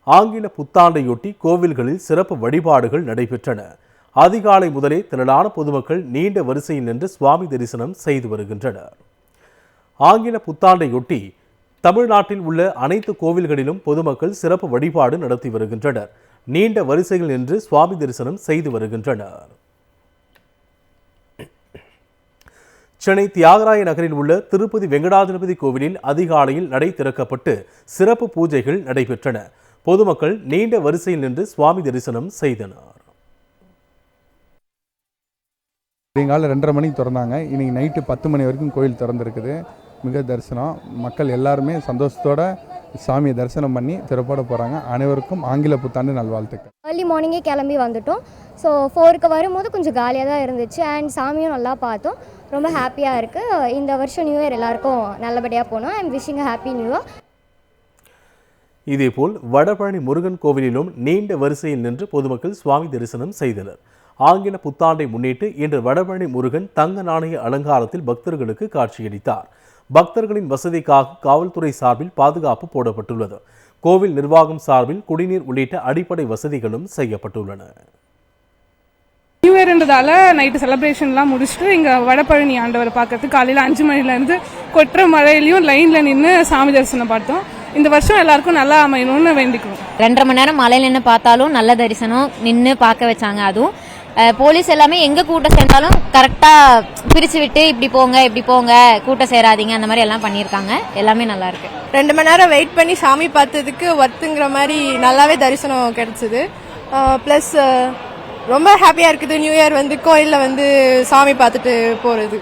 ஆங்கில புத்தாண்டையொட்டி கோவில்களில் சிறப்பு வழிபாடுகள் நடைபெற்றன. அதிகாலை முதலே திரளான பொதுமக்கள் நீண்ட வரிசையில் நின்று சுவாமி தரிசனம் செய்து வருகின்றனர். ஆங்கில புத்தாண்டையொட்டி தமிழ்நாட்டில் உள்ள அனைத்து கோவில்களிலும் பொதுமக்கள் சிறப்பு வழிபாடு நடத்தி வருகின்றனர். நீண்ட வரிசையில் நின்று சுவாமி தரிசனம் செய்து வருகின்றனர். சென்னை தியாகராய நகரில் உள்ள திருப்பதி வெங்கடாஜலபதி கோவிலில் அதிகாலையில் நடை திறக்கப்பட்டு சிறப்பு பூஜைகள் நடைபெற்றன. பொதுமக்கள் நீண்ட வரிசையில் நின்று சுவாமி தரிசனம் செய்தனர். காலை 2:30 மணிக்கு திறந்தாங்க. இன்னைக்கு நைட்டு 10 மணி வரைக்கும் கோயில் திறந்திருக்குது. மிக தரிசனம். மக்கள் எல்லாருமே சந்தோஷத்தோட சாமியை தரிசனம் பண்ணி திறப்பட போகிறாங்க. அனைவருக்கும் ஆங்கில புத்தாண்டு நல்வாழ்த்துக்கள். ஏர்லி மார்னிங்கே கிளம்பி வந்துட்டோம். ஸோ 4க்கு வரும்போது கொஞ்சம் காலியாக தான் இருந்துச்சு. அண்ட் சாமியும் நல்லா பார்த்தோம். ரொம்ப ஹாப்பியாக இருக்குது. இந்த வருஷம் நியூ இயர் எல்லாருக்கும் நல்லபடியாக போனோம். I am wishing a happy new year. இதேபோல் வடபழனி முருகன் கோவிலிலும் நீண்ட வரிசையில் நின்று பொதுமக்கள் சுவாமி தரிசனம் செய்தனர். ஆங்கில புத்தாண்டை முன்னிட்டு இன்று வடபழனி முருகன் தங்க நாணய அலங்காரத்தில் பக்தர்களுக்கு காட்சியளித்தார். பக்தர்களின் வசதிக்காக காவல்துறை சார்பில் பாதுகாப்பு போடப்பட்டுள்ளது. கோவில் நிர்வாகம் சார்பில் குடிநீர் உள்ளிட்ட அடிப்படை வசதிகளும் செய்யப்பட்டுள்ளன. நியூ இயர்ன்றதால நைட்டு செலிப்ரேஷன்லாம் முடிச்சுட்டு இங்கே வடபழனி ஆண்டவரை பார்க்கறதுக்கு காலையில் 5 மணிலேருந்து கொட்டுற மழையிலையும் லைனில் நின்று சாமி தரிசனம் பார்த்தோம். இந்த வருஷம் எல்லாருக்கும் நல்லா அமையணும்னு வேண்டிக்கணும். 2:30 மணி நேரம் மழையில் நின்று பார்த்தாலும் நல்ல தரிசனம் நின்று பார்க்க வச்சாங்க. அதுவும் போலீஸ் எல்லாமே எங்கே கூட்டம் சேர்ந்தாலும் கரெக்டாக பிரித்து விட்டு இப்படி போங்க கூட்டம் சேராதீங்க அந்த மாதிரி எல்லாம் பண்ணியிருக்காங்க. எல்லாமே நல்லா இருக்கு. 2 மணி நேரம் வெயிட் பண்ணி சாமி பார்த்ததுக்கு ஒர்த்துங்கிற மாதிரி நல்லாவே தரிசனம் கிடைச்சிது. ப்ளஸ் ரொம்ப ஹாப்பியாக இருக்குது. நியூ இயர் வந்து கோயிலில் வந்து சாமி பார்த்துட்டு போகிறது.